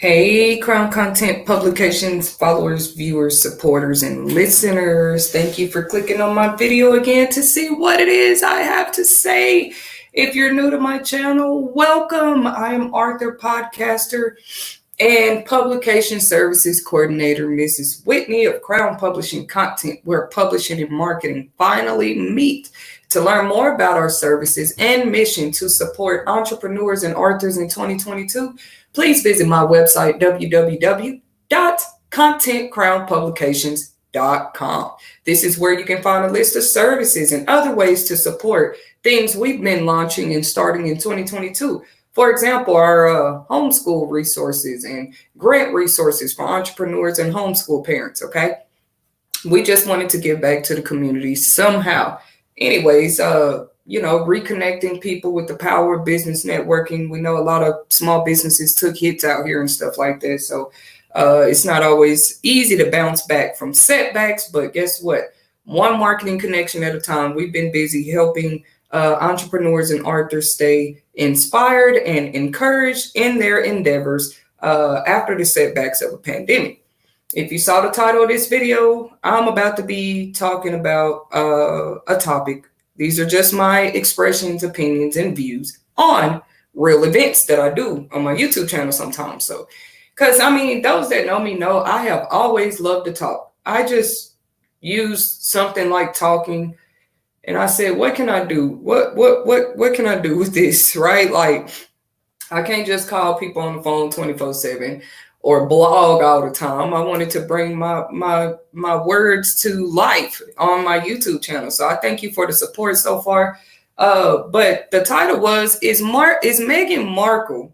Hey, Crown Content Publications followers, viewers, supporters, and listeners. Thank you for clicking on my video again to see what it is I have to say. If you're new to my channel, welcome. I am Arthur, podcaster and publication services coordinator, Mrs. Whitney of Crown Publishing Content, where publishing and marketing finally meet. To learn more about our services and mission to support entrepreneurs and authors in 2022, please visit my website, www.contentcrownpublications.com. This is where you can find a list of services and other ways to support things we've been launching and starting in 2022. For example, our homeschool resources and grant resources for entrepreneurs and homeschool parents, okay? We just wanted to give back to the community somehow. Anyways, reconnecting people with the power of business networking. We know a lot of small businesses took hits out here and stuff like that. So it's not always easy to bounce back from setbacks, but guess what? One marketing connection at a time. We've been busy helping entrepreneurs and authors stay inspired and encouraged in their endeavors after the setbacks of a pandemic. If you saw the title of this video, I'm about to be talking about a topic. These are just my expressions, opinions, and views on real events that I do on my YouTube channel sometimes. So, because those that know me know I have always loved to talk. I just use something like talking, and I said, what can I do? What can I do with this, right? Like, I can't just call people on the phone 24/7 or blog all the time. I wanted to bring my words to life on my YouTube channel. So I thank you for the support so far. But the title was, is Meghan Markle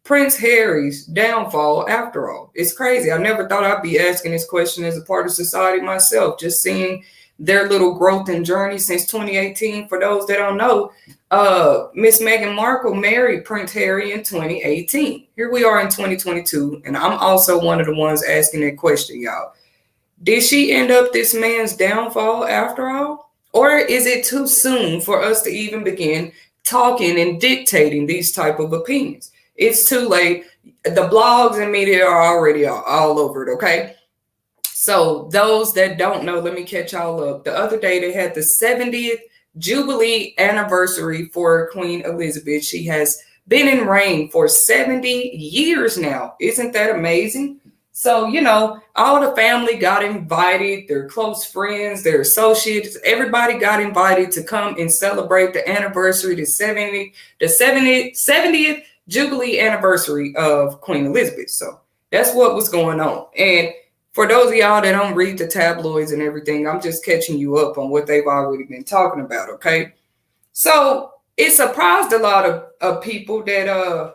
Prince Harry's downfall after all? It's crazy. I never thought I'd be asking this question as a part of society myself, just seeing their little growth and journey since 2018. For those that don't know, Miss Meghan Markle married Prince Harry in 2018. Here we are in 2022, and I'm also one of the ones asking that question, y'all. Did she end up this man's downfall after all? Or is it too soon for us to even begin talking and dictating these type of opinions? It's too late. The blogs and media are already all over it, okay? So those that don't know, let me catch y'all up. The other day, they had the 70th Jubilee anniversary for Queen Elizabeth. She has been in reign for 70 years now. Isn't that amazing? So, all the family got invited, their close friends, their associates, everybody got invited to come and celebrate the anniversary, the 70th Jubilee anniversary of Queen Elizabeth. So that's what was going on. And for those of y'all that don't read the tabloids and everything, I'm just catching you up on what they've already been talking about, okay? So it surprised a lot of people that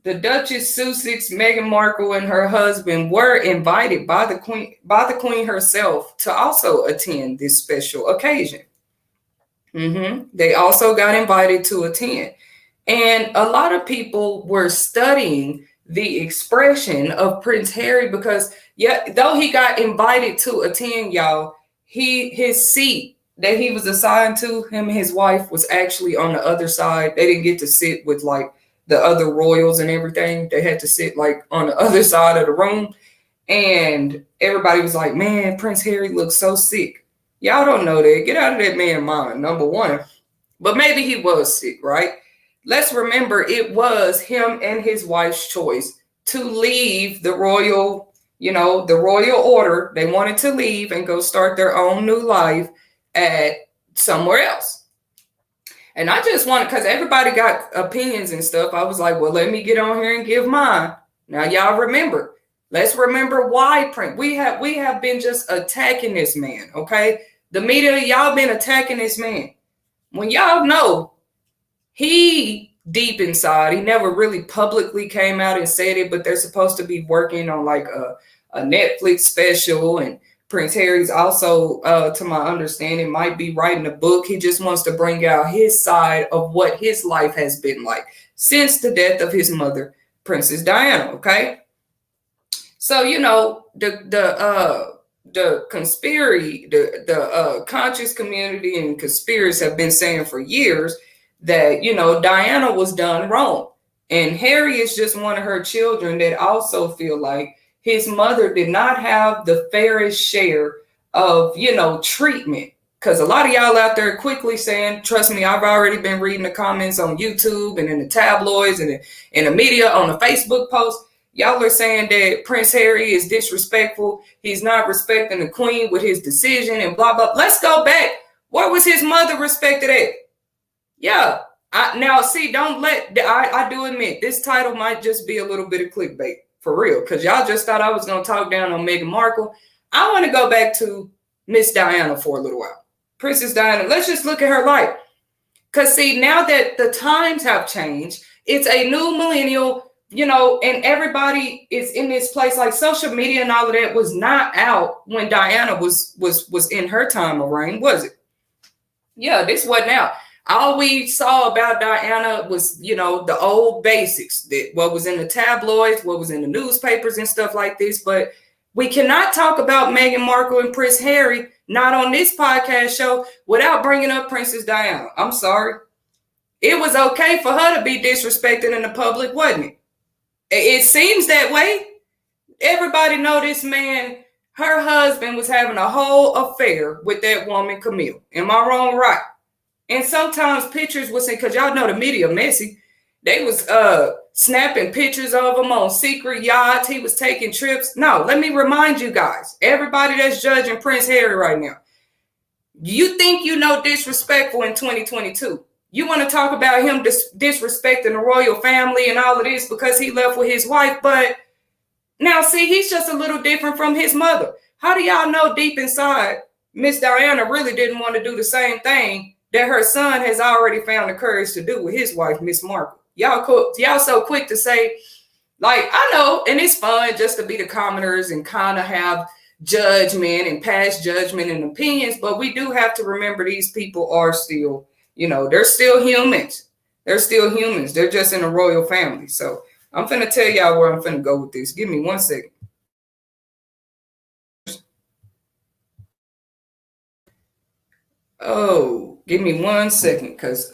the Duchess Sussex, Meghan Markle, and her husband were invited by the Queen herself to also attend this special occasion. They also got invited to attend. And a lot of people were studying the expression of Prince Harry because, though he got invited to attend, y'all, his seat that he was assigned to, him and his wife, was actually on the other side. They didn't get to sit with like the other royals and everything. They had to sit like on the other side of the room. And everybody was like, man, Prince Harry looks so sick. Y'all don't know that. Get out of that man's mind, number one. But maybe he was sick, right? Let's remember it was him and his wife's choice to leave the royal, the royal order. They wanted to leave and go start their own new life at somewhere else. And I just wanted, because everybody got opinions and stuff, I was like, well, let me get on here and give mine. Now, y'all remember. Let's remember why Prince. We have been just attacking this man, okay? The media, y'all been attacking this man. When y'all know, he deep inside, he never really publicly came out and said it, but they're supposed to be working on like a Netflix special, and Prince Harry's also, to my understanding, might be writing a book. He just wants to bring out his side of what his life has been like since the death of his mother, Princess Diana, okay? So, the conspiracy, the conscious community and conspiracists have been saying for years that, Diana was done wrong. And Harry is just one of her children that also feel like his mother did not have the fairest share of, treatment. Because a lot of y'all out there quickly saying, trust me, I've already been reading the comments on YouTube and in the tabloids and in the media on the Facebook post. Y'all are saying that Prince Harry is disrespectful. He's not respecting the queen with his decision and blah, blah. Let's go back. What was his mother respected at? Yeah. Now, see, don't let, I do admit, this title might just be a little bit of clickbait, for real, because y'all just thought I was going to talk down on Meghan Markle. I want to go back to Miss Diana for a little while. Princess Diana, let's just look at her life. Because, see, now that the times have changed, it's a new millennial, and everybody is in this place, like social media and all of that was not out when Diana was in her time of reign, was it? Yeah, this wasn't out. All we saw about Diana was, the old basics, that what was in the tabloids, what was in the newspapers and stuff like this. But we cannot talk about Meghan Markle and Prince Harry, not on this podcast show, without bringing up Princess Diana. I'm sorry. It was okay for her to be disrespected in the public, wasn't it? It seems that way. Everybody know this man, her husband was having a whole affair with that woman, Camille. Am I wrong? Right. And sometimes pictures was in, because y'all know the media messy. They was snapping pictures of him on secret yachts. He was taking trips. No, let me remind you guys, everybody that's judging Prince Harry right now, you think you know disrespectful in 2022. You want to talk about him disrespecting the royal family and all of this because he left with his wife. But now, see, he's just a little different from his mother. How do y'all know deep inside, Miss Diana really didn't want to do the same thing that her son has already found the courage to do with his wife, Miss Markle? Y'all so quick to say, like, I know, and it's fun just to be the commoners and kind of have judgment and pass judgment and opinions, but we do have to remember these people are still, they're still humans. They're still humans. They're just in a royal family. So I'm finna tell y'all where I'm finna go with this. Give me 1 second. Oh, give me 1 second, because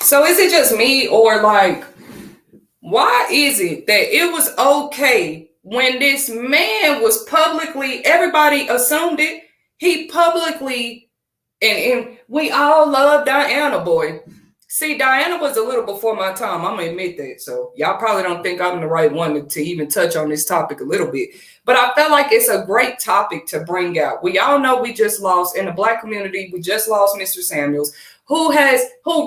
so is it just me, or like, why is it that it was okay when this man was publicly, everybody assumed it, he publicly, and we all love Diana, boy. See, Diana was a little before my time. I'm going to admit that. So y'all probably don't think I'm the right one to even touch on this topic a little bit. But I felt like it's a great topic to bring out. We all know we just lost, in the Black community, we just lost Mr. Samuels, who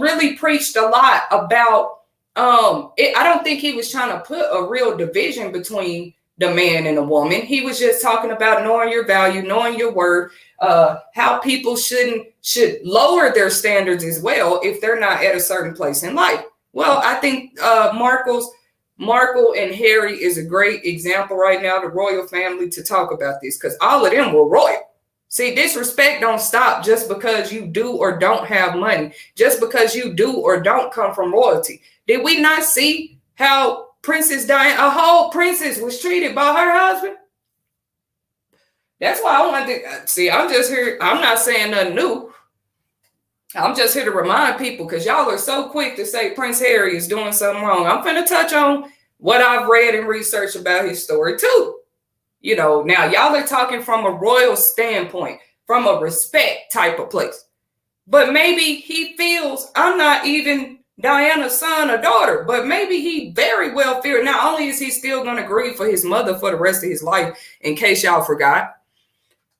really preached a lot about, I don't think he was trying to put a real division between the man and the woman. He was just talking about knowing your value, knowing your worth, how people should lower their standards as well if they're not at a certain place in life. Well, I think Markle and Harry is a great example right now, the royal family, to talk about this, because all of them were royal. See, disrespect don't stop just because you do or don't have money, just because you do or don't come from royalty. Did we not see how Princess Diana, a whole princess, was treated by her husband? That's why I wanted to see. I'm just here. I'm not saying nothing new. I'm just here to remind people, because y'all are so quick to say Prince Harry is doing something wrong. I'm finna touch on what I've read and researched about his story too. Now y'all are talking from a royal standpoint, from a respect type of place. But maybe he feels I'm not even Diana's son or daughter, but maybe he very well feels, not only is he still going to grieve for his mother for the rest of his life, in case y'all forgot,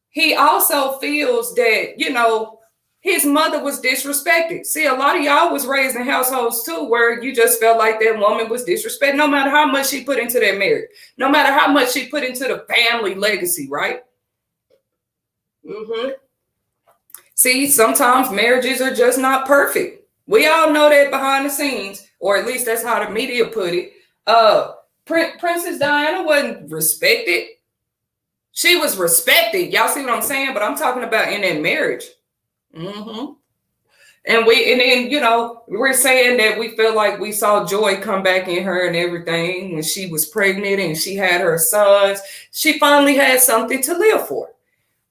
he also feels that, his mother was disrespected. See, a lot of y'all was raised in households too, where you just felt like that woman was disrespected, no matter how much she put into that marriage, no matter how much she put into the family legacy, right? See, sometimes marriages are just not perfect. We all know that behind the scenes, or at least that's how the media put it. Princess Diana wasn't respected. She was respected. Y'all see what I'm saying? But I'm talking about in that marriage. And then, we're saying that we feel like we saw joy come back in her and everything when she was pregnant and she had her sons. She finally had something to live for.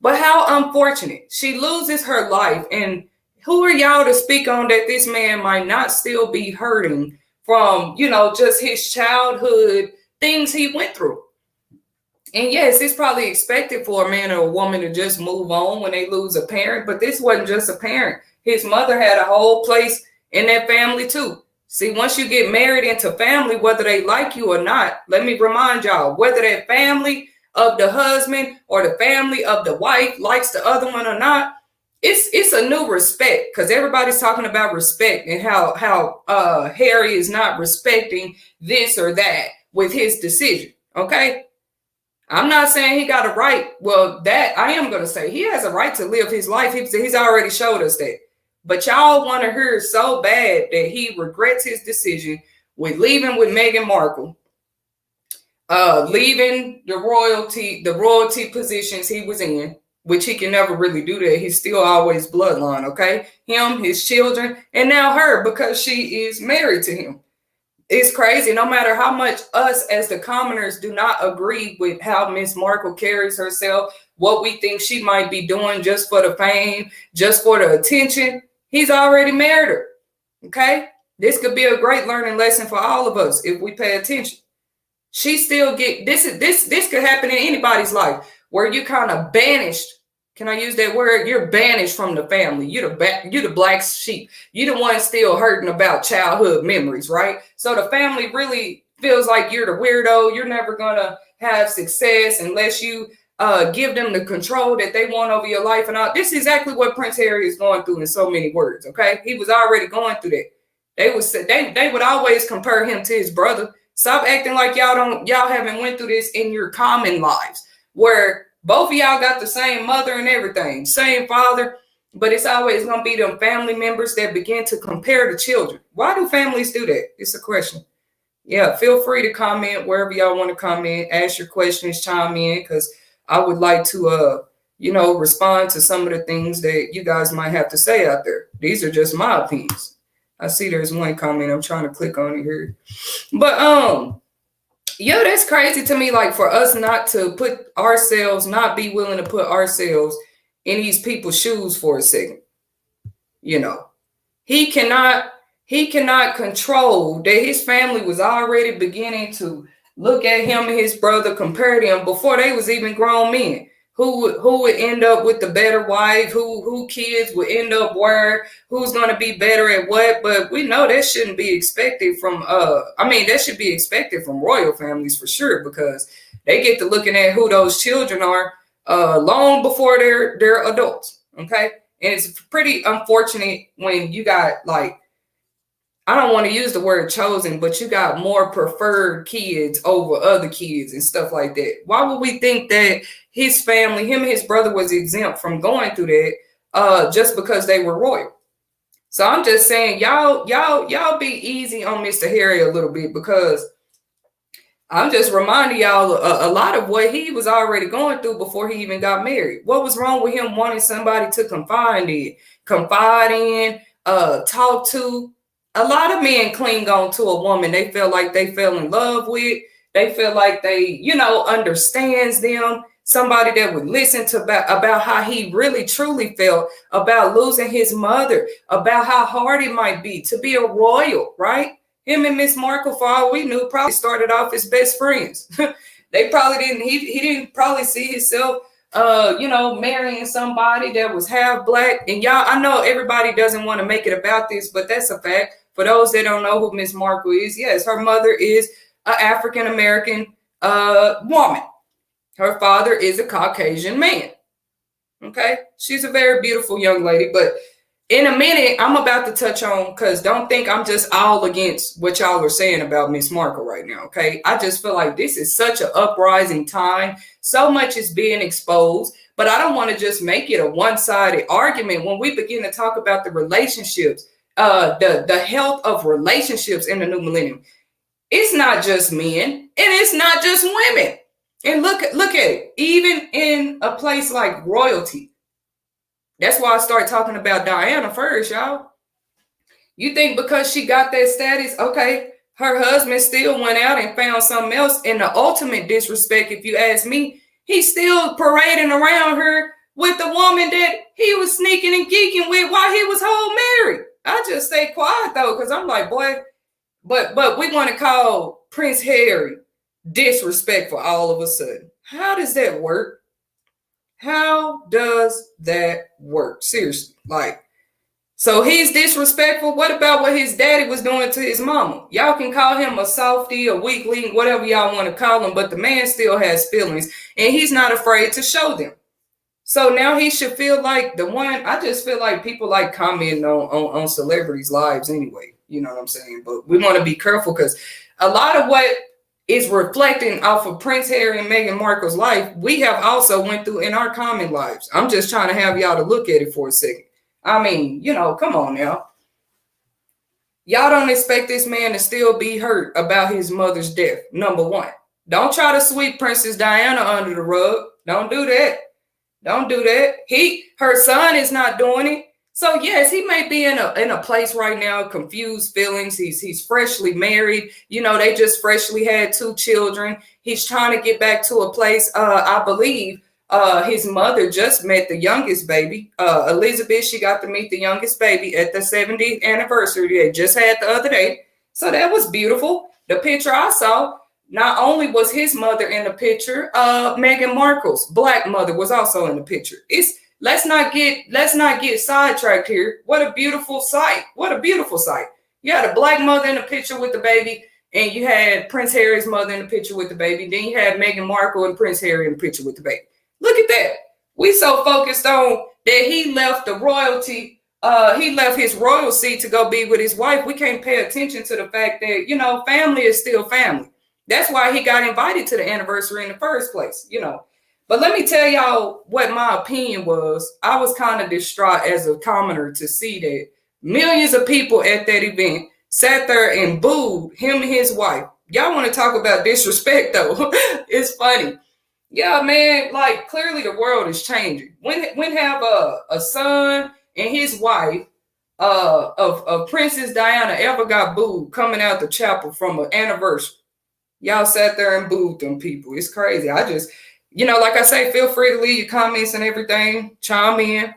But how unfortunate. She loses her life. And who are y'all to speak on that this man might not still be hurting from, just his childhood things he went through? And yes, it's probably expected for a man or a woman to just move on when they lose a parent, but this wasn't just a parent. His mother had a whole place in that family too. See, once you get married into family, whether they like you or not, let me remind y'all, whether that family of the husband or the family of the wife likes the other one or not, it's a new respect, because everybody's talking about respect and how Harry is not respecting this or that with his decision. Okay. I'm not saying he got a right. Well, that I am going to say he has a right to live his life. He's already showed us that. But y'all want to hear so bad that he regrets his decision with leaving with Meghan Markle, leaving the royalty positions he was in, which he can never really do that. He's still always bloodline, okay? Him, his children, and now her, because she is married to him. It's crazy. No matter how much us as the commoners do not agree with how Miss Markle carries herself, what we think she might be doing just for the fame, just for the attention, he's already married her. Okay? This could be a great learning lesson for all of us if we pay attention. She still this could happen in anybody's life where you kind of banished. Can I use that word? You're banished from the family. You're the black sheep. You're the one still hurting about childhood memories, right? So the family really feels like you're the weirdo. You're never going to have success unless you give them the control that they want over your life and all. This is exactly what Prince Harry is going through in so many words, okay? He was already going through that. They would always compare him to his brother. Stop acting like y'all haven't went through this in your common lives, where both of y'all got the same mother and everything, same father, but it's always going to be them family members that begin to compare the children. Why do families do that? It's a question. Yeah, feel free to comment wherever y'all want to comment, ask your questions, chime in, because I would like to, respond to some of the things that you guys might have to say out there. These are just my opinions. I see there's one comment. I'm trying to click on it here. But, yeah, that's crazy to me. Like, for us not be willing to put ourselves in these people's shoes for a second. He cannot control that his family was already beginning to look at him and his brother, compare them before they was even grown men. Who would end up with the better wife, who kids would end up where, who's going to be better at what. But we know that shouldn't be expected from, that should be expected from royal families for sure, because they get to looking at who those children are long before they're adults, okay? And it's pretty unfortunate when you got, like, I don't want to use the word chosen, but you got more preferred kids over other kids and stuff like that. Why would we think that his family, him and his brother, was exempt from going through that just because they were royal? So I'm just saying, y'all be easy on Mr. Harry a little bit, because I'm just reminding y'all a lot of what he was already going through before he even got married. What was wrong with him wanting somebody to confide in, talk to? A lot of men cling on to a woman they feel like they fell in love with. They feel like they, understands them. Somebody that would listen to about how he really truly felt about losing his mother, about how hard it might be to be a royal, right? Him and Miss Markle, for all we knew, probably started off as best friends. They probably didn't. He didn't probably see himself marrying somebody that was half black. And y'all, I know everybody doesn't want to make it about this, but that's a fact. For those that don't know who Miss Markle is, yes, her mother is an African-American woman. Her father is a Caucasian man. Okay? She's a very beautiful young lady. But in a minute, I'm about to touch on, because don't think I'm just all against what y'all are saying about Miss Markle right now, okay? I just feel like this is such an uprising time. So much is being exposed. But I don't want to just make it a one-sided argument when we begin to talk about the relationships, the health of relationships in the new millennium. It's not just men, and it's not just women. And look at it. Even in a place like royalty. That's why I started talking about Diana first, y'all. You think because she got that status, okay, her husband still went out and found something else. And the ultimate disrespect, if you ask me, he's still parading around her with the woman that he was sneaking and geeking with while he was whole married. I just stay quiet though, because I'm like, boy, but we want to call Prince Harry disrespectful all of a sudden. How does that work? How does that work? Seriously, like, so he's disrespectful. What about what his daddy was doing to his mama? Y'all can call him a softie, a weakling, whatever y'all want to call him, but the man still has feelings and he's not afraid to show them. So now he should feel like the one. I just feel like people like commenting on celebrities' lives anyway. You know what I'm saying? But we want to be careful because a lot of what is reflecting off of Prince Harry and Meghan Markle's life, we have also went through in our common lives. I'm just trying to have y'all to look at it for a second. I mean, come on now. Y'all don't expect this man to still be hurt about his mother's death, number one. Don't try to sweep Princess Diana under the rug. Don't do that. Don't do that. Her son is not doing it. So yes, he may be in a place right now, confused feelings. He's freshly married. They just freshly had 2 children. He's trying to get back to a place. I believe his mother just met the youngest baby, Elizabeth. She got to meet the youngest baby at the 70th anniversary they just had the other day. So that was beautiful. The picture I saw, not only was his mother in the picture, Meghan Markle's black mother was also in the picture. Let's not get sidetracked here. What a beautiful sight. What a beautiful sight. You had a black mother in the picture with the baby, and you had Prince Harry's mother in the picture with the baby. Then you had Meghan Markle and Prince Harry in the picture with the baby. Look at that. We so focused on that he left the royalty. He left his royal seat to go be with his wife. We can't pay attention to the fact that, family is still family. That's why he got invited to the anniversary in the first place, But let me tell y'all what my opinion was. I was kind of distraught as a commoner to see that millions of people at that event sat there and booed him and his wife. Y'all want to talk about disrespect, though. It's funny. Yeah, man, like clearly the world is changing. When have a son and his wife of Princess Diana ever got booed coming out the chapel from an anniversary? Y'all sat there and booed them people. It's crazy. I just, like I say, feel free to leave your comments and everything. Chime in.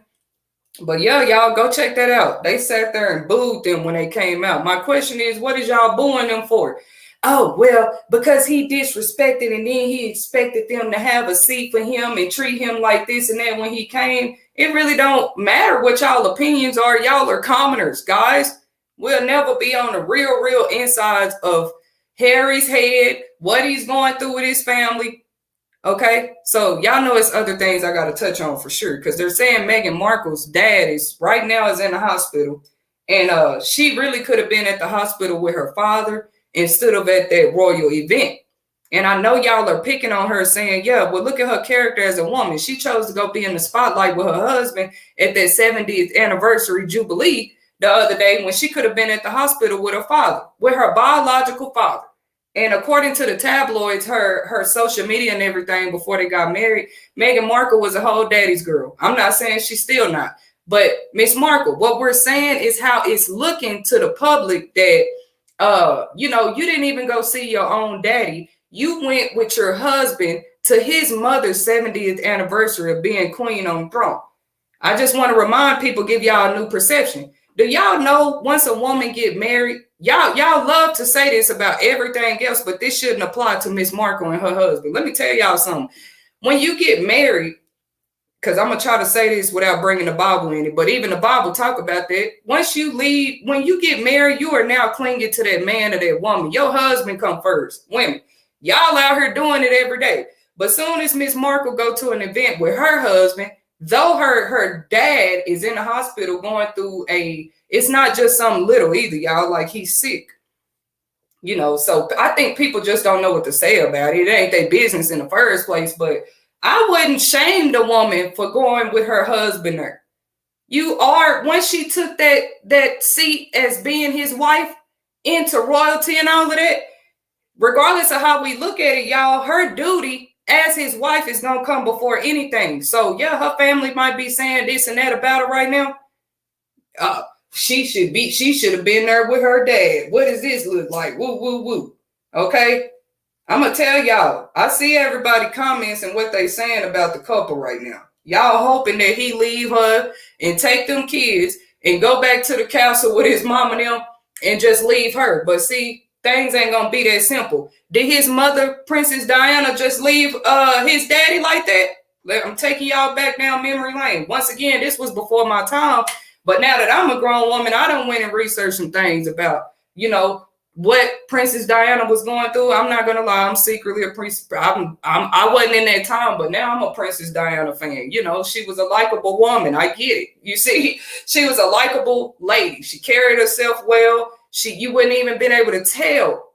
But yeah, y'all go check that out. They sat there and booed them when they came out. My question is, what is y'all booing them for? Oh, well, because he disrespected and then he expected them to have a seat for him and treat him like this and that when he came. It really don't matter what y'all opinions are. Y'all are commoners, guys. We'll never be on the real insides of Harry's head, what he's going through with his family. Okay, so y'all know it's other things I got to touch on for sure, because they're saying Meghan Markle's dad is right now in the hospital, and she really could have been at the hospital with her father instead of at that royal event. And I know y'all are picking on her saying, yeah, well, look at her character as a woman. She chose to go be in the spotlight with her husband at that 70th anniversary jubilee the other day when she could have been at the hospital with her father, with her biological father. And according to the tabloids, her social media and everything before they got married, Meghan Markle was a whole daddy's girl. I'm not saying she's still not. But Miss Markle, what we're saying is how it's looking to the public that, you didn't even go see your own daddy. You went with your husband to his mother's 70th anniversary of being queen on the throne. I just want to remind people, give y'all a new perception. Do y'all know once a woman get married, y'all love to say this about everything else, but this shouldn't apply to Miss Markle and her husband. Let me tell y'all something. When you get married, because I'm going to try to say this without bringing the Bible in it, but even the Bible talk about that. Once you leave, when you get married, you are now clinging to that man or that woman. Your husband come first. Women, y'all out here doing it every day. But soon as Miss Markle go to an event with her husband, though her dad is in the hospital going through it's not just something little either, y'all, like he's sick. So I think people just don't know what to say about it. It ain't their business in the first place, but I wouldn't shame the woman for going with her husband there. Once she took that seat as being his wife into royalty and all of that, regardless of how we look at it, y'all, her duty as his wife is going to come before anything. So yeah, her family might be saying this and that about her right now. She should have been there with her dad. What does this look like? Woo, woo, woo. Okay. I'm going to tell y'all, I see everybody comments and what they saying about the couple right now. Y'all hoping that he leave her and take them kids and go back to the castle with his mom and them and just leave her. But see, things ain't going to be that simple. Did his mother, Princess Diana, just leave his daddy like that? I'm taking y'all back down memory lane. Once again, this was before my time. But now that I'm a grown woman, I done went and researched some things about, what Princess Diana was going through. I'm not gonna lie, I'm secretly a princess. I wasn't in that time, but now I'm a Princess Diana fan. She was a likable woman. I get it. You see, she was a likable lady. She carried herself well. You wouldn't even been able to tell.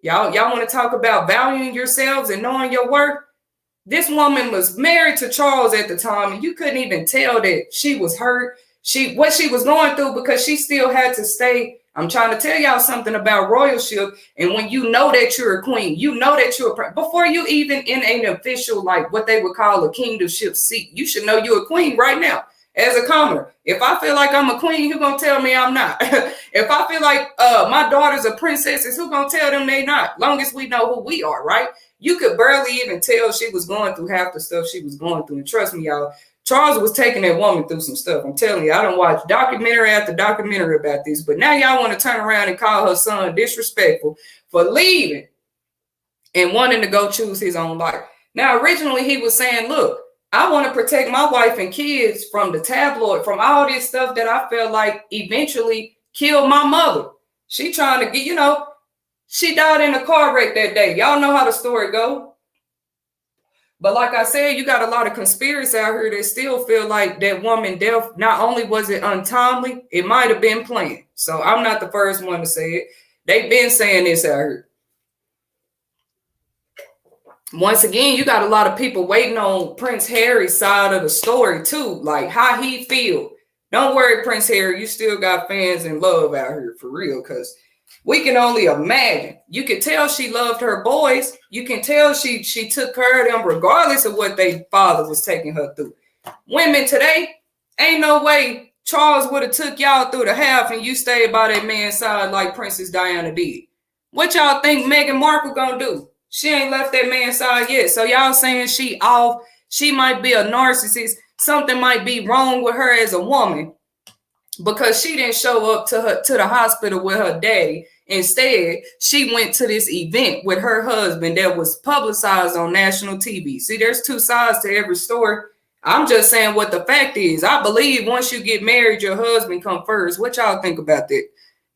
Y'all want to talk about valuing yourselves and knowing your worth? This woman was married to Charles at the time, and you couldn't even tell that she was hurt. What she was going through, because she still had to stay. I'm trying to tell y'all something about royalship. And when you know that you're a queen, you know that you're before you even in an official, like what they would call a kingdomship seat, you should know you're a queen right now as a commoner. If I feel like I'm a queen, who gonna tell me I'm not? If I feel like my daughters are princesses, who gonna tell them they not? Long as we know who we are, right? You could barely even tell she was going through half the stuff she was going through. And trust me, y'all, Charles was taking that woman through some stuff. I'm telling you, I don't watch documentary after documentary about this, but now y'all want to turn around and call her son disrespectful for leaving and wanting to go choose his own life. Now, originally he was saying, look, I want to protect my wife and kids from the tabloid, from all this stuff that I felt like eventually killed my mother. She trying to get, she died in a car wreck that day. Y'all know how the story goes. But like I said, you got a lot of conspiracies out here that still feel like that woman death, not only was it untimely, it might have been planned. So I'm not the first one to say it. They've been saying this out here. Once again, you got a lot of people waiting on Prince Harry's side of the story too, like how he feel. Don't worry, Prince Harry, you still got fans and love out here for real, because we can only imagine. You can tell she loved her boys. You can tell she took care of them regardless of what their father was taking her through. Women today, ain't no way Charles would have took y'all through the half and you stayed by that man's side like Princess Diana did. What y'all think Meghan Markle gonna do? She ain't left that man's side yet. So y'all saying she off, she might be a narcissist. Something might be wrong with her as a woman because she didn't show up to the hospital with her daddy. Instead, she went to this event with her husband that was publicized on national TV. See, there's two sides to every story. I'm just saying what the fact is. I believe once you get married, your husband come first. What y'all think about that?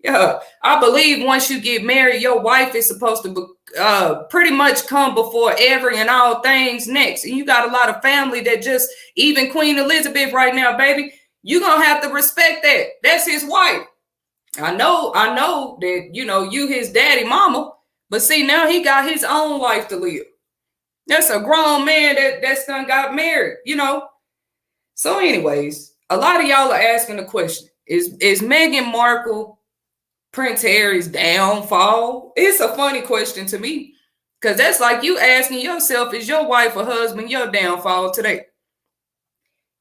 Yeah, I believe once you get married, your wife is supposed to pretty much come before every and all things next. And you got a lot of family that just, even Queen Elizabeth right now, baby, you're going to have to respect that. That's his wife. I know that, you his daddy mama, but see, now he got his own life to live. That's a grown man that's done got married, So anyways, a lot of y'all are asking the question, is Meghan Markle Prince Harry's downfall? It's a funny question to me, because that's like you asking yourself, is your wife or husband your downfall today?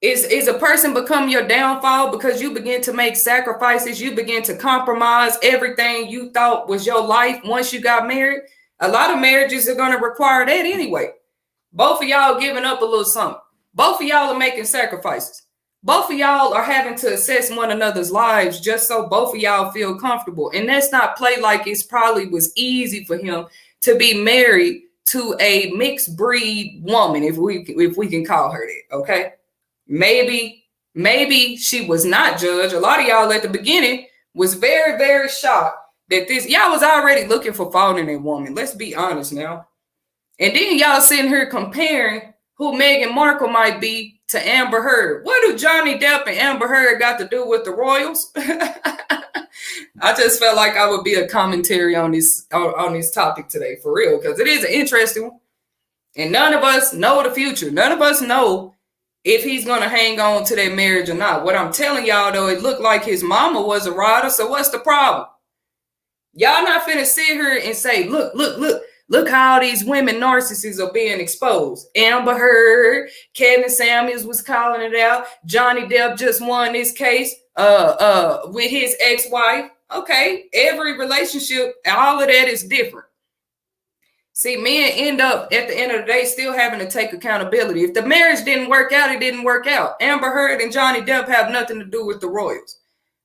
Is a person become your downfall because you begin to make sacrifices, you begin to compromise everything you thought was your life once you got married? A lot of marriages are going to require that anyway. Both of y'all giving up a little something. Both of y'all are making sacrifices. Both of y'all are having to assess one another's lives just so both of y'all feel comfortable. And that's not play like it's probably was easy for him to be married to a mixed breed woman, if we can call her that, okay? Maybe she was not judged. A lot of y'all at the beginning was very, very shocked that y'all was already looking for fault in that woman. Let's be honest now. And then y'all sitting here comparing who Meghan Markle might be to Amber Heard. What do Johnny Depp and Amber Heard got to do with the royals? I just felt like I would be a commentary on this topic today, for real, because it is an interesting one. And none of us know the future. None of us know if he's going to hang on to that marriage or not. What I'm telling y'all, though, it looked like his mama was a rider. So what's the problem? Y'all not finna sit here and say, look Look how all these women narcissists are being exposed. Amber Heard, Kevin Samuels was calling it out. Johnny Depp just won this case with his ex-wife. Okay, every relationship, all of that is different. See, men end up at the end of the day still having to take accountability. If the marriage didn't work out, it didn't work out. Amber Heard and Johnny Depp have nothing to do with the royals.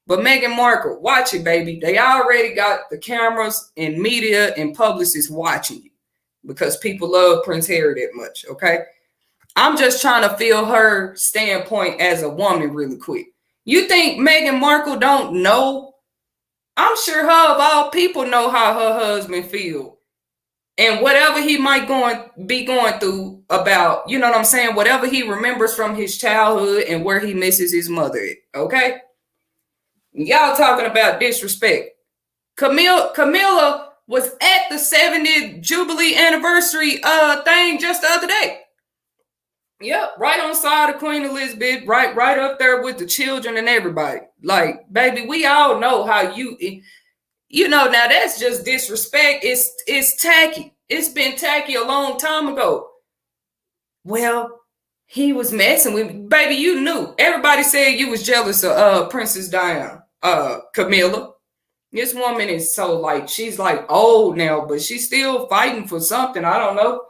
But Meghan Markle, watch it, baby. They already got the cameras and media and publicists watching you because people love Prince Harry that much, okay? I'm just trying to feel her standpoint as a woman really quick. You think Meghan Markle don't know? I'm sure her of all people know how her husband feels. And whatever he might be going through about, you know what I'm saying? Whatever he remembers from his childhood and where he misses his mother at, okay? Y'all talking about disrespect. Camilla was at the 70th Jubilee anniversary thing just the other day. Yep, right on side of Queen Elizabeth, right up there with the children and everybody. Like, baby, we all know how you know, now that's just disrespect. It's tacky. It's been tacky a long time ago. Well, he was messing with me. Baby, you knew. Everybody said you was jealous of Princess Diana. Camilla. This woman is so like, she's like old now, but she's still fighting for something. I don't know.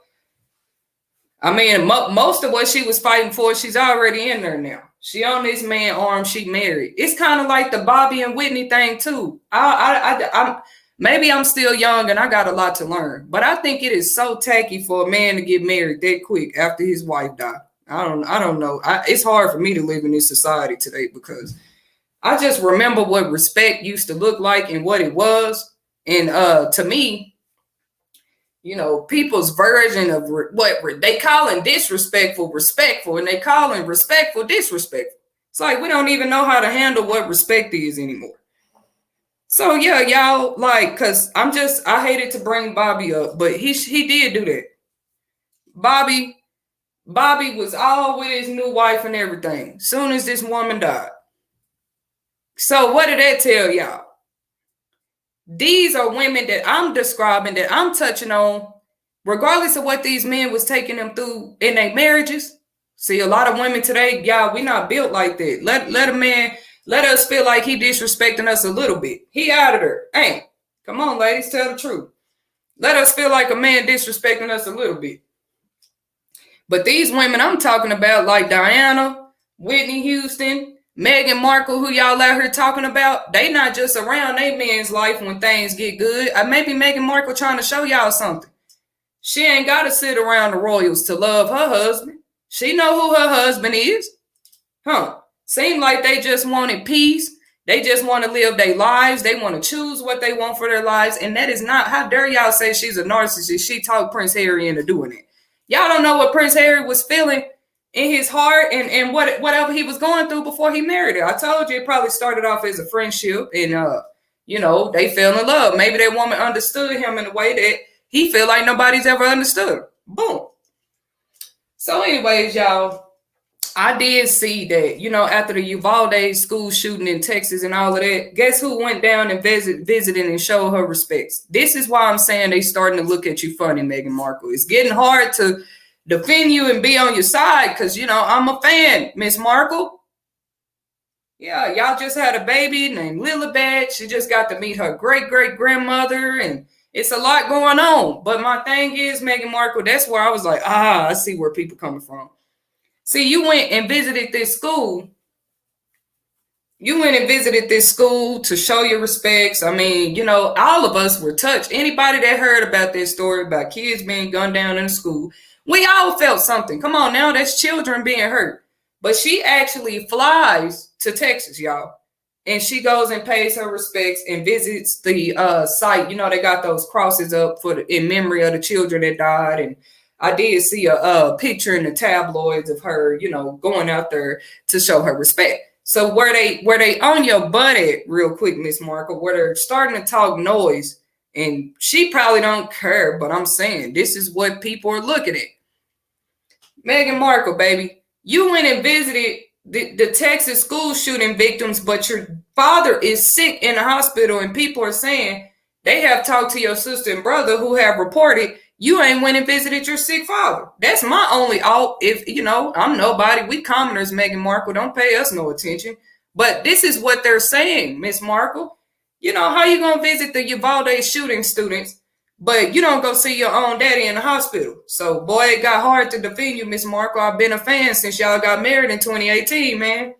I mean, most of what she was fighting for, she's already in there now. She on this man's arm, she married. It's kind of like the Bobby and Whitney thing too. I'm maybe I'm still young and I got a lot to learn, but I think it is so tacky for a man to get married that quick after his wife died. I don't know. It's hard for me to live in this society today because I just remember what respect used to look like and what it was. And to me, you know, people's version of what they calling disrespectful, respectful, and they calling respectful, disrespectful. It's like we don't even know how to handle what respect is anymore. So yeah, y'all, like, cause I hated to bring Bobby up, but he did do that. Bobby was all with his new wife and everything. Soon as this woman died. So what did that tell y'all? These are women that I'm describing, that I'm touching on, regardless of what these men was taking them through in their marriages. See, a lot of women today, y'all, we not built like that. Let a man, let us feel like he disrespecting us a little bit. He out of there. Hey, come on, ladies, tell the truth. Let us feel like a man disrespecting us a little bit. But these women I'm talking about, like Diana, Whitney Houston, Meghan Markle, who y'all out here talking about, they not just around their man's life when things get good. Maybe Meghan Markle trying to show y'all something. She ain't got to sit around the royals to love her husband. She know who her husband is. Seem like they just wanted peace. They just want to live their lives. They want to choose what they want for their lives. And that is not, how dare y'all say she's a narcissist. She talked Prince Harry into doing it. Y'all don't know what Prince Harry was feeling in his heart and whatever he was going through before he married her. I told you it probably started off as a friendship and, you know, they fell in love. Maybe that woman understood him in a way that he feel like nobody's ever understood. Boom. So anyways, y'all, I did see that, you know, after the Uvalde school shooting in Texas and all of that, guess who went down and visited and showed her respects? This is why I'm saying they starting to look at you funny, Meghan Markle. It's getting hard to defend you and be on your side because, you know, I'm a fan, Miss Markle. Yeah, y'all just had a baby named Lilibet. She just got to meet her great-great-grandmother, and it's a lot going on. But my thing is, Meghan Markle, that's where I was like, I see where people coming from. See, you went and visited this school. You went and visited this school to show your respects. I mean, you know, all of us were touched. Anybody that heard about this story about kids being gunned down in the school, we all felt something. Come on now, that's children being hurt. But she actually flies to Texas, y'all. And she goes and pays her respects and visits the site. You know, they got those crosses up in memory of the children that died. And I did see a picture in the tabloids of her, you know, going out there to show her respect. So where they on your butt at real quick, Miss Markle, where they're starting to talk noise, and she probably don't care, but I'm saying this is what people are looking at. Meghan Markle, baby, you went and visited the Texas school shooting victims, but your father is sick in the hospital, and people are saying they have talked to your sister and brother who have reported You ain't went and visited your sick father. That's my only out. If I'm nobody. We commoners, Meghan Markle. Don't pay us no attention. But this is what they're saying, Miss Markle. How you gonna visit the Uvalde shooting students, but you don't go see your own daddy in the hospital? So, boy, it got hard to defend you, Miss Markle. I've been a fan since y'all got married in 2018, man.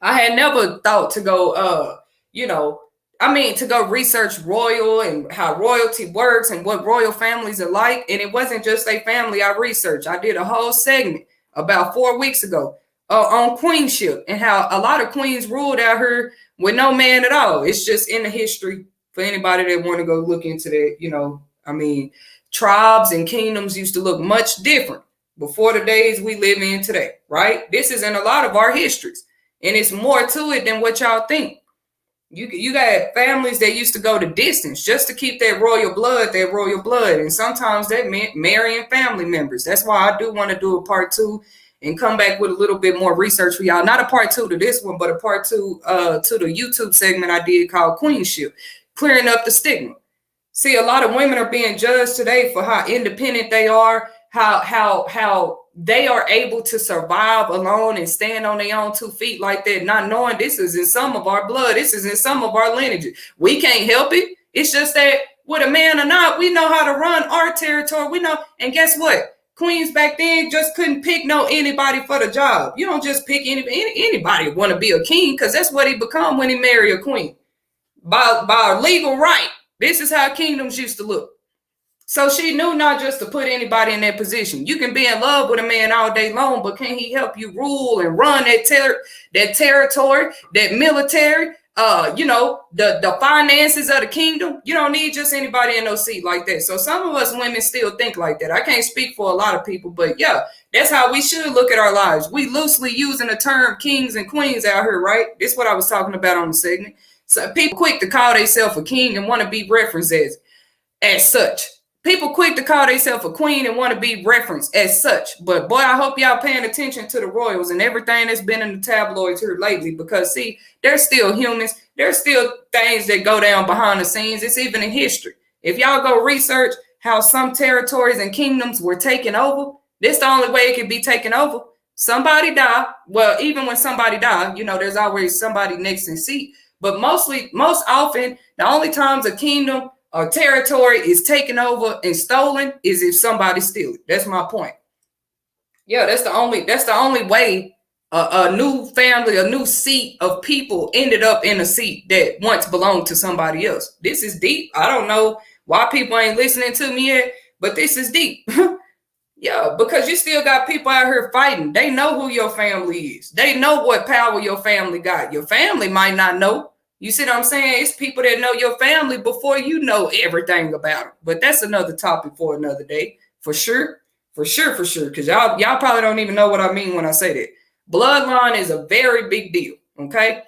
I had never thought to go, to go research royal and how royalty works and what royal families are like. And it wasn't just a family I researched. I did a whole segment about 4 weeks ago on queenship and how a lot of queens ruled out here with no man at all. It's just in the history for anybody that want to go look into that. Tribes and kingdoms used to look much different before the days we live in today, right? This is in a lot of our histories. And it's more to it than what y'all think. You got families that used to go the distance just to keep that royal blood. And sometimes that meant marrying family members. That's why I do want to do a part 2 and come back with a little bit more research for y'all. Not a part 2 to this one, but a part 2 to the YouTube segment I did called Queenship, clearing up the stigma. See, a lot of women are being judged today for how independent they are, how they are able to survive alone and stand on their own 2 feet like that, not knowing this is in some of our blood. This is in some of our lineages. We can't help it. It's just that with a man or not, we know how to run our territory. We know. And guess what? Queens back then just couldn't pick anybody for the job. You don't just pick anybody want to be a king, because that's what he become when he marry a queen. By legal right. This is how kingdoms used to look. So she knew not just to put anybody in that position. You can be in love with a man all day long, but can he help you rule and run that territory, that military, the finances of the kingdom? You don't need just anybody in no seat like that. So some of us women still think like that. I can't speak for a lot of people, but yeah, that's how we should look at our lives. We loosely using the term kings and queens out here, right? This is what I was talking about on the segment. So people quick to call themselves a king and want to be referenced as such. People quick to call themselves a queen and want to be referenced as such. But boy, I hope y'all paying attention to the royals and everything that's been in the tabloids here lately, because see, they're still humans. There's still things that go down behind the scenes. It's even in history. If y'all go research how some territories and kingdoms were taken over, this the only way it can be taken over. Somebody die. Well, even when somebody die, there's always somebody next in seat. But most often, the only times a kingdom or territory is taken over and stolen is if somebody steals it. That's my point. Yeah, that's the only way a new family, a new seat of people ended up in a seat that once belonged to somebody else. This is deep. I don't know why people ain't listening to me yet, but this is deep. Yeah, because you still got people out here fighting. They know who your family is. They know what power your family got. Your family might not know. You see what I'm saying? It's people that know your family before you know everything about them. But that's another topic for another day, for sure. Because y'all probably don't even know what I mean when I say that. Bloodline is a very big deal, okay?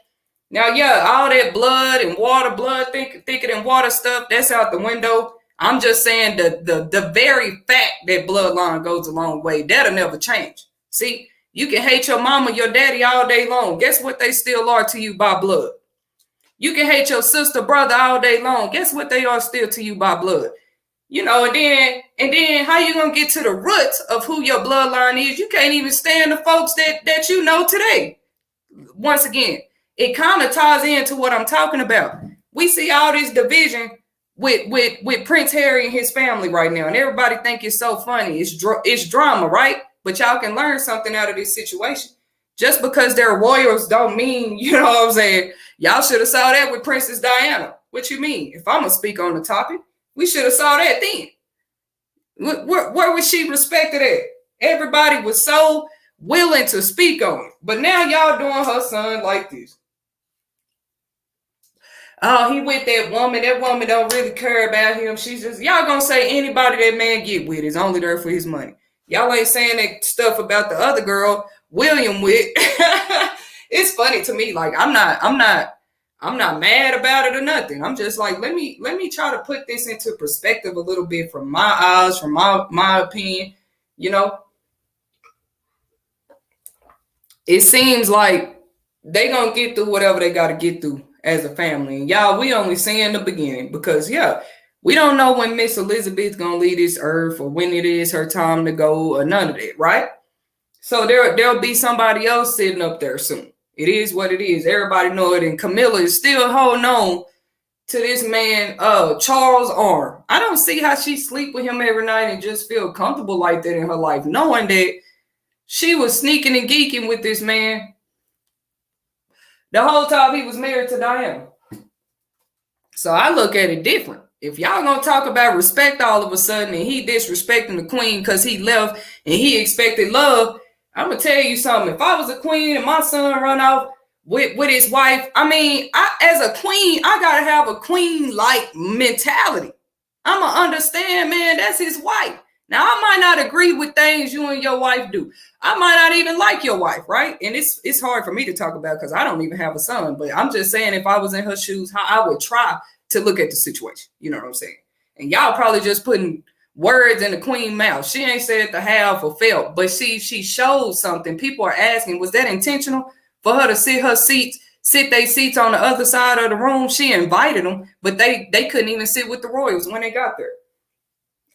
Now, yeah, all that blood and water, thicker than water stuff, that's out the window. I'm just saying the very fact that bloodline goes a long way, that'll never change. See, you can hate your mama, your daddy all day long. Guess what they still are to you by blood? You can hate your sister, brother all day long. Guess what they are still to you by blood? And then how you gonna get to the roots of who your bloodline is? You can't even stand the folks that you know today. Once again, it kind of ties into what I'm talking about. We see all this division with Prince Harry and his family right now, and everybody think it's so funny. It's drama, right? But y'all can learn something out of this situation. Just because they're royals don't mean, you know what I'm saying? Y'all should have saw that with Princess Diana. What you mean? If I'm going to speak on the topic, we should have saw that then. Where was she respected at? Everybody was so willing to speak on it. But now y'all doing her son like this. Oh, he with that woman. That woman don't really care about him. She's just, y'all going to say anybody that man get with is only there for his money. Y'all ain't saying that stuff about the other girl William with. It's funny to me. Like I'm not mad about it or nothing. I'm just like, let me try to put this into perspective a little bit from my eyes, from my opinion. It seems like they gonna get through whatever they gotta get through as a family. And y'all, we only seeing the beginning, because yeah, We don't know when Miss Elizabeth's gonna leave this earth or when it is her time to go or none of that, right? So there'll be somebody else sitting up there soon. It is what it is. Everybody know it. And Camilla is still holding on to this man, Charles' arm. I don't see how she sleep with him every night and just feel comfortable like that in her life, knowing that she was sneaking and geeking with this man the whole time he was married to Diana. So I look at it different. If y'all gonna talk about respect all of a sudden and he disrespecting the queen because he left and he expected love, I'm gonna tell you something. If I was a queen and my son run off with his wife, I mean, as a queen, I gotta have a queen-like mentality. I'm gonna understand, man, that's his wife. Now, I might not agree with things you and your wife do. I might not even like your wife, right? And it's hard for me to talk about because I don't even have a son. But I'm just saying, if I was in her shoes, how I would try to look at the situation. You know what I'm saying? And y'all probably just putting words in the queen mouth. She ain't said the have or felt, but see, she showed something. People are asking, was that intentional for her to sit their seats on the other side of the room? She invited them, but they couldn't even sit with the royals when they got there.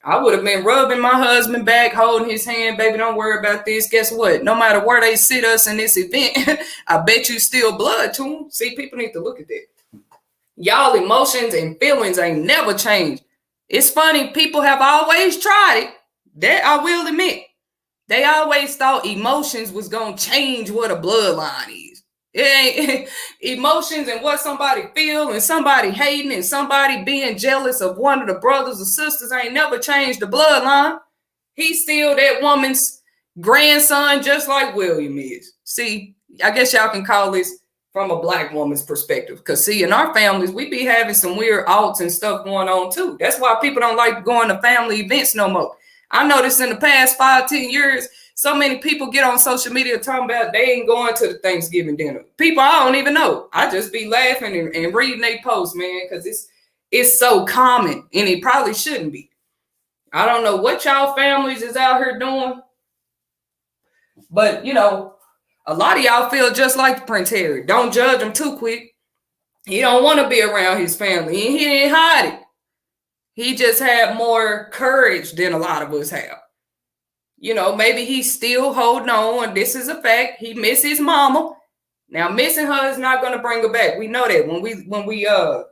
I would have been rubbing my husband back, holding his hand, baby, don't worry about this. Guess what? No matter where they sit us in this event, I bet you still blood to them. See, people need to look at that. Y'all emotions and feelings ain't never changed. It's funny, people have always tried it. That I will admit. They always thought emotions was going to change what a bloodline is. It ain't emotions and what somebody feel and somebody hating and somebody being jealous of one of the brothers or sisters ain't never changed the bloodline. He's still that woman's grandson, just like William is. See, I guess y'all can call this from a black woman's perspective. Because, see, in our families, we be having some weird alts and stuff going on, too. That's why people don't like going to family events no more. I noticed in the past 5-10 years, so many people get on social media talking about they ain't going to the Thanksgiving dinner. People I don't even know. I just be laughing and reading their posts, man, because it's so common, and it probably shouldn't be. I don't know what y'all families is out here doing, but, you know, a lot of y'all feel just like Prince Harry. Don't judge him too quick. He don't want to be around his family, and he ain't hide it. He just had more courage than a lot of us have. You know, maybe he's still holding on. This is a fact. He miss his mama. Now, missing her is not going to bring her back. We know that when we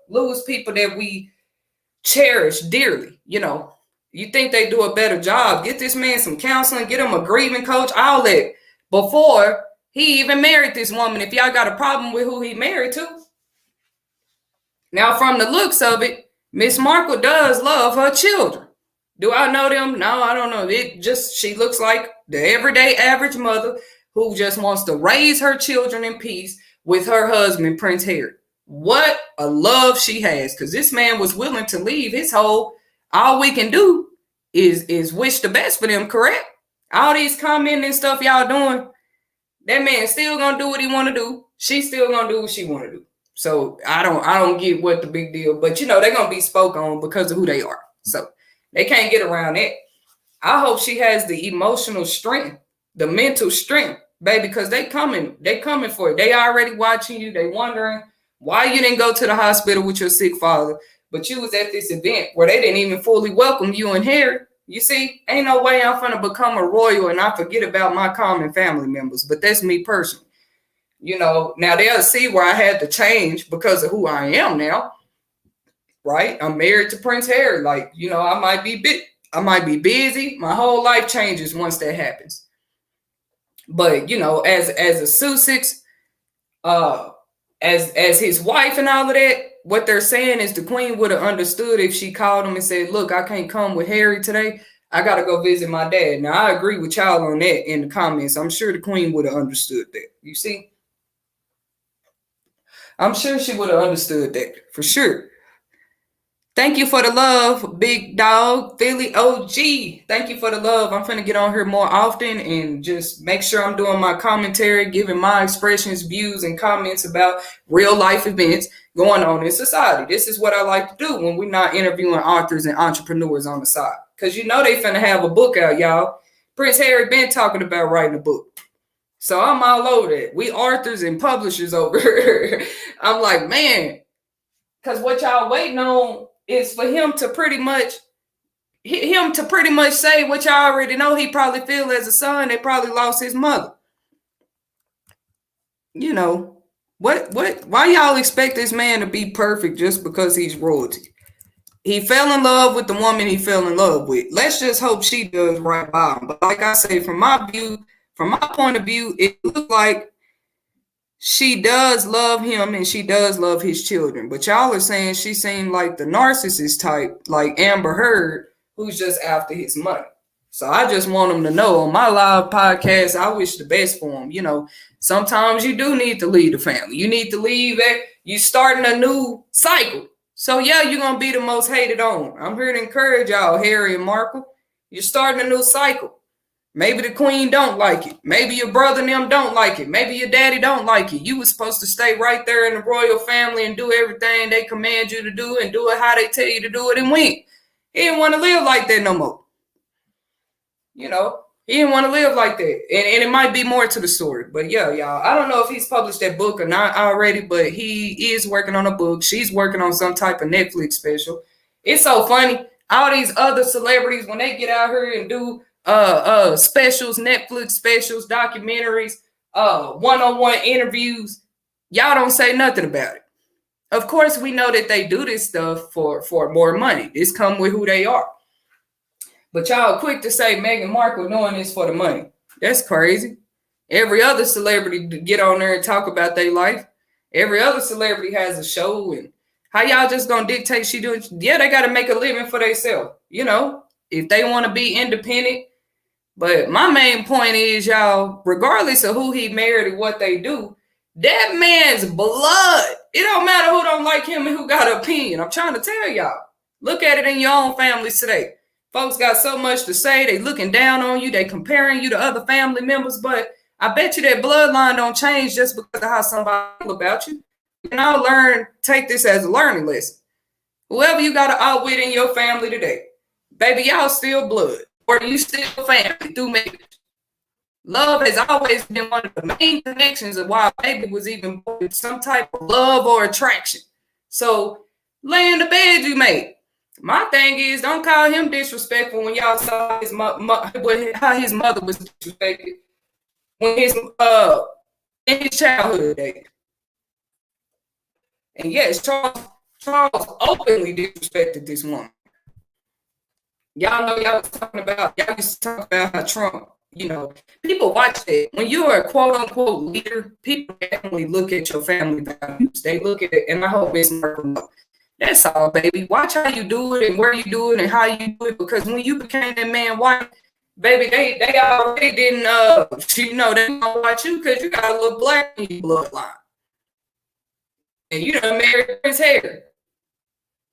lose people that we cherish dearly, you know, you think they do a better job. Get this man some counseling. Get him a grieving coach. All that before he even married this woman. If y'all got a problem with who he married to. Now, from the looks of it, Miss Markle does love her children. Do I know them? No, I don't know. She looks like the everyday average mother who just wants to raise her children in peace with her husband, Prince Harry. What a love she has, because this man was willing to leave his whole, all we can do is wish the best for them, correct? All these commenting and stuff y'all doing, that man still gonna do what he want to do. She's still gonna do what she want to do. So I don't get what the big deal, but you know, they're gonna be spoke on because of who they are. So they can't get around it. I hope she has the emotional strength, the mental strength, baby, because they coming for it. They already watching you. They wondering why you didn't go to the hospital with your sick father, but you was at this event where they didn't even fully welcome you and Harry. You see, ain't no way I'm gonna become a royal and I forget about my common family members, but that's me personally. You know, now they'll see where I had to change because of who I am now. Right? I'm married to Prince Harry. Like, you know, I might be busy. My whole life changes once that happens. But, you know, as a Sussex, as his wife and all of that, what they're saying is the queen would have understood if she called him and said, look, I can't come with Harry today. I got to go visit my dad. Now, I agree with y'all on that in the comments. I'm sure the queen would have understood that. You see? I'm sure she would have understood that for sure. Thank you for the love, big dog, Philly OG. Thank you for the love. I'm finna get on here more often and just make sure I'm doing my commentary, giving my expressions, views, and comments about real life events going on in society. This is what I like to do when we're not interviewing authors and entrepreneurs on the side. Because you know they finna have a book out, y'all. Prince Harry been talking about writing a book. So I'm all over that. We authors and publishers over here. I'm like, man, because what y'all waiting on is for him to pretty much say what y'all already know he probably feel as a son that probably lost his mother. You know, why y'all expect this man to be perfect just because he's royalty? He fell in love with the woman he fell in love with. Let's just hope she does right by him. But like I say, from my point of view, it looks like she does love him and she does love his children. But y'all are saying she seemed like the narcissist type, like Amber Heard, who's just after his money. So I just want him to know on my live podcast, I wish the best for him. You know, sometimes you do need to leave the family. You need to leave it. You starting a new cycle. So yeah, you're going to be the most hated on. I'm here to encourage y'all, Harry and Markle. You're starting a new cycle. Maybe the queen don't like it. Maybe your brother and them don't like it. Maybe your daddy don't like it. You were supposed to stay right there in the royal family and do everything they command you to do and do it how they tell you to do it and win. He didn't want to live like that no more. You know, he didn't want to live like that. And it might be more to the story. But yeah, y'all, I don't know if he's published that book or not already, but he is working on a book. She's working on some type of Netflix special. It's so funny. All these other celebrities, when they get out here and do specials, Netflix specials, documentaries, one-on-one interviews, y'all don't say nothing about it. Of course, we know that they do this stuff for more money. This come with who they are. But y'all quick to say Meghan Markle doing this for the money. That's crazy. Every other celebrity get on there and talk about their life. Every other celebrity has a show. And how y'all just gonna dictate she doing? Yeah, they got to make a living for themselves. You know, if they want to be independent. But my main point is, y'all, regardless of who he married and what they do, that man's blood. It don't matter who don't like him and who got an opinion. I'm trying to tell y'all. Look at it in your own families today. Folks got so much to say. They looking down on you. They comparing you to other family members. But I bet you that bloodline don't change just because of how somebody feel about you. You can all take this as a learning lesson. Whoever you got to out with in your family today, baby, y'all still blood. Or you still family through marriage. Love has always been one of the main connections of why a baby was even born with some type of love or attraction. So lay in the bed you made. My thing is, don't call him disrespectful when y'all saw how his mother was disrespected when in his childhood days. And yes, Charles openly disrespected this woman. Y'all know y'all used to talk about how Trump, you know, people watch it. When you're a quote unquote leader, people definitely look at your family values. They look at it, and I hope it's not. That's all, baby. Watch how you do it and where you do it and how you do it. Because when you became that man white, baby, they already didn't, they don't watch you because you got a little black in your bloodline. And you done married his hair.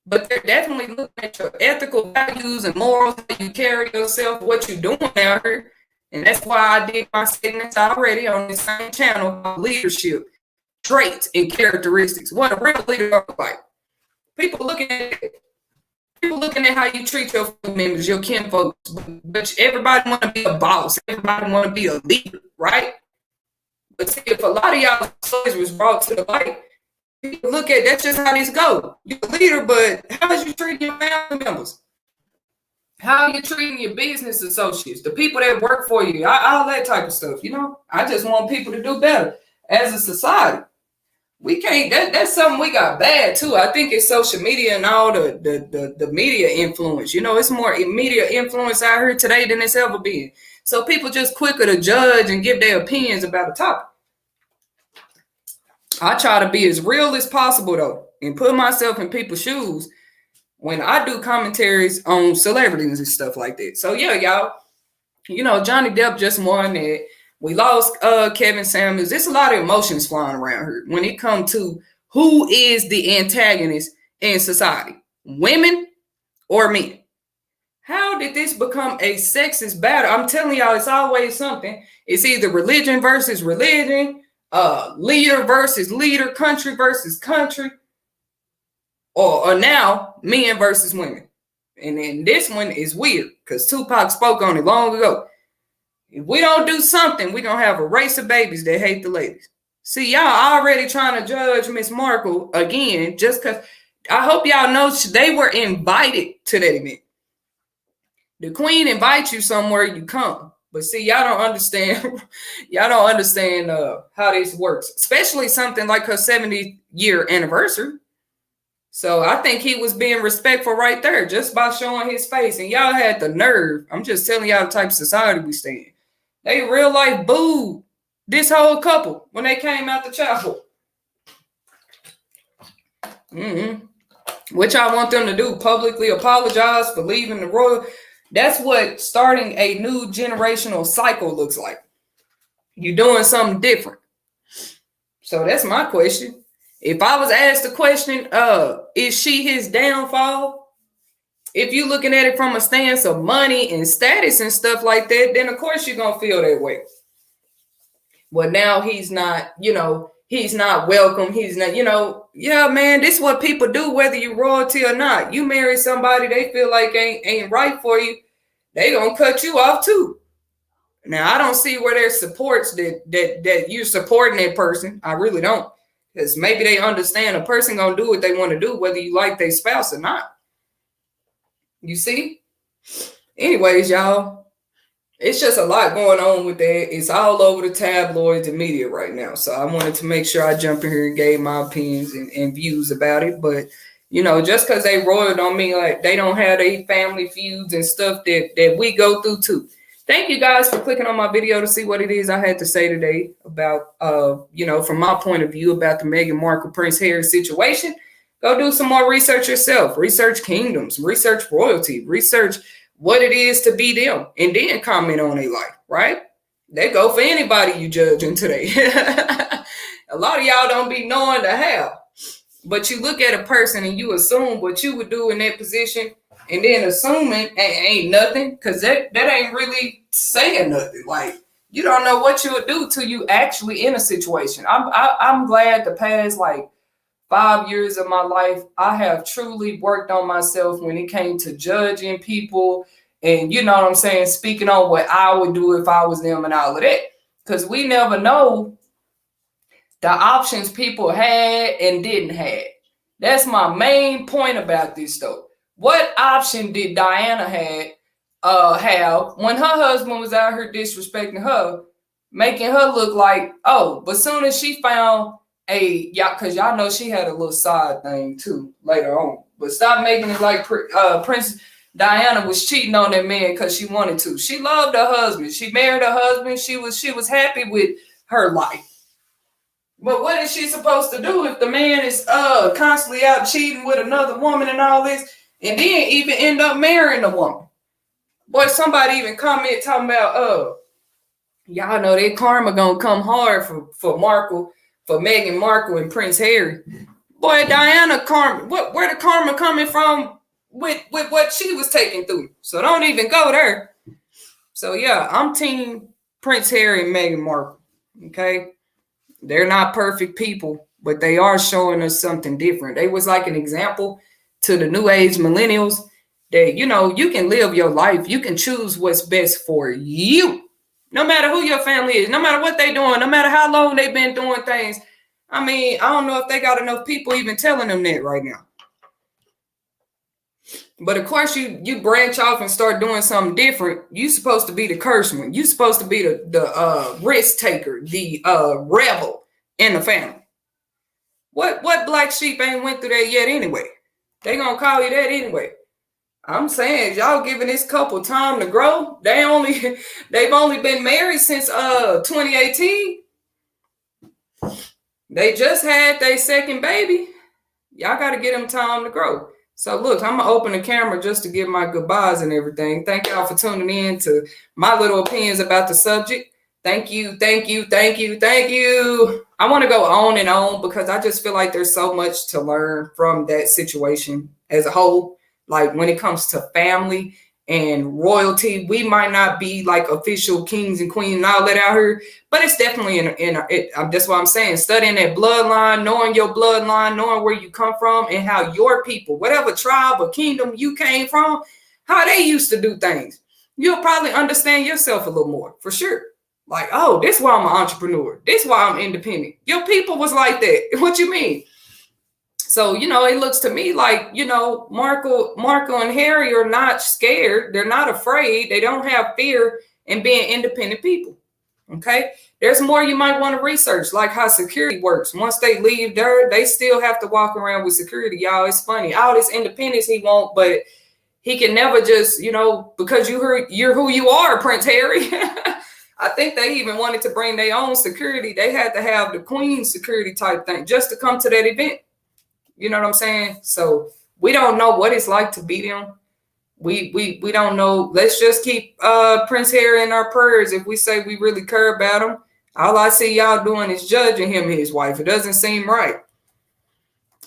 But they're definitely looking at your ethical values and morals, how you carry yourself, what you're doing out here. And that's why I did my segments already on the same channel called Leadership, Traits, and Characteristics. What a real leader looks like. People looking at how you treat your family members, your kinfolk, but everybody want to be a boss. Everybody want to be a leader, right? But see, if a lot of y'all stories was brought to the light, people look at that's just how this go. You're a leader, but how is you treating your family members? How are you treating your business associates, the people that work for you, all that type of stuff, you know? I just want people to do better as a society. We can't, that's something we got bad too. I think it's social media and all the media influence. You know, it's more media influence out here today than it's ever been. So people just quicker to judge and give their opinions about a topic. I try to be as real as possible though, and put myself in people's shoes when I do commentaries on celebrities and stuff like that. So yeah, y'all, you know, Johnny Depp just won that. We lost Kevin Samuels. There's a lot of emotions flying around here when it comes to who is the antagonist in society, women or men. How did this become a sexist battle? I'm telling y'all, it's always something. It's either religion versus religion, leader versus leader, country versus country, or now men versus women. And then this one is weird because Tupac spoke on it long ago. If we don't do something, we're going to have a race of babies that hate the ladies. See, y'all already trying to judge Miss Markle again just because I hope y'all know they were invited to that event. The queen invites you somewhere, you come. But see, y'all don't understand. Y'all don't understand how this works, especially something like her 70-year anniversary. So I think he was being respectful right there just by showing his face. And y'all had the nerve. I'm just telling y'all the type of society we stay in. They real life booed this whole couple when they came out the chapel. Which I want them to do, publicly apologize for leaving the royal. That's what starting a new generational cycle looks like. You're doing something different. So that's my question. If I was asked the question, is she his downfall? If you're looking at it from a stance of money and status and stuff like that, then of course you're going to feel that way. Well, now he's not, he's not welcome. He's not, yeah, man, this is what people do, whether you're royalty or not. You marry somebody they feel like ain't right for you, they gonna cut you off too. Now, I don't see where there's supports that you're supporting that person. I really don't. Because maybe they understand a person gonna do what they want to do, whether you like their spouse or not. You see? Anyways, y'all, it's just a lot going on with that. It's all over the tabloids and media right now. So I wanted to make sure I jump in here and gave my opinions and views about it. But, just because they royal don't mean like they don't have their family feuds and stuff that we go through too. Thank you guys for clicking on my video to see what it is I had to say today about, from my point of view about the Meghan Markle Prince Harry situation. Go do some more research yourself. Research kingdoms, research royalty, research what it is to be them, and then comment on their life, right? They go for anybody you judging today. A lot of y'all don't be knowing the how, but you look at a person and you assume what you would do in that position, and then assuming ain't nothing, because that ain't really saying nothing. Like, you don't know what you would do till you actually in a situation. I'm glad the past 5 years of my life, I have truly worked on myself when it came to judging people and, you know what I'm saying, speaking on what I would do if I was them and all of that. Because we never know the options people had and didn't have. That's my main point about this, though. What option did Diana have when her husband was out here disrespecting her, making her look like, but soon as she found because y'all know she had a little side thing too later on, but stop making it like Prince Diana was cheating on that man because she wanted to. She loved her husband. She married her husband. She was happy with her life. But what is she supposed to do if the man is constantly out cheating with another woman and all this, and then even end up marrying a woman? Boy, somebody even comment talking about y'all know that karma gonna come hard for Markle. For Meghan Markle and Prince Harry. Boy, Diana karma, where the karma coming from with what she was taking through? So don't even go there. So yeah, I'm team Prince Harry and Meghan Markle. Okay? They're not perfect people, but they are showing us something different. They was like an example to the new age millennials that, you can live your life. You can choose what's best for you. No matter who your family is, no matter what they're doing, no matter how long they've been doing things. I mean, I don't know if they got enough people even telling them that right now. But of course, you branch off and start doing something different. You're supposed to be the cursed one. You're supposed to be the risk taker, the rebel in the family. What black sheep ain't went through that yet anyway? They gonna call you that anyway. I'm saying, y'all giving this couple time to grow. They've only been married since 2018. They just had their second baby. Y'all got to get them time to grow. So look, I'm gonna open the camera just to give my goodbyes and everything. Thank y'all for tuning in to my little opinions about the subject. Thank you, thank you, thank you, thank you. I want to go on and on because I just feel like there's so much to learn from that situation as a whole. Like when it comes to family and royalty, we might not be like official kings and queens and all that out here, but it's definitely that's what I'm saying. Studying that bloodline, knowing your bloodline, knowing where you come from and how your people, whatever tribe or kingdom you came from, how they used to do things. You'll probably understand yourself a little more for sure. Like, this is why I'm an entrepreneur. This is why I'm independent. Your people was like that. What you mean? So, it looks to me like, Markle and Harry are not scared. They're not afraid. They don't have fear in being independent people. Okay. There's more you might want to research, like how security works. Once they leave there, they still have to walk around with security, y'all. It's funny. All this independence he won't, but he can never just, because you're who you are, Prince Harry. I think they even wanted to bring their own security. They had to have the Queen's security type thing just to come to that event. You know what I'm saying? So we don't know what it's like to be them. We don't know. Let's just keep Prince Harry in our prayers if we say we really care about him. All I see y'all doing is judging him and his wife. It doesn't seem right.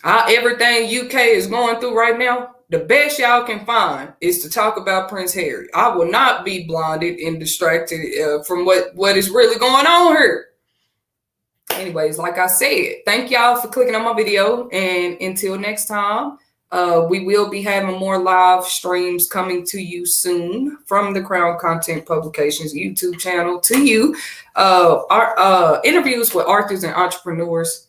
Everything UK is going through right now, the best y'all can find is to talk about Prince Harry. I will not be blinded and distracted from what is really going on here. Anyways, like I said, thank y'all for clicking on my video. And until next time, we will be having more live streams coming to you soon from the Crown Content Publications YouTube channel to you. Our interviews with authors and entrepreneurs.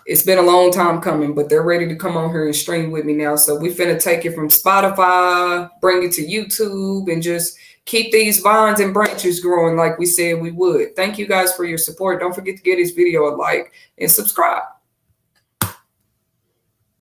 It's been a long time coming, but they're ready to come on here and stream with me now. So we finna take it from Spotify, bring it to YouTube, and just keep these vines and branches growing like we said we would. Thank you guys for your support. Don't forget to give this video a like and subscribe.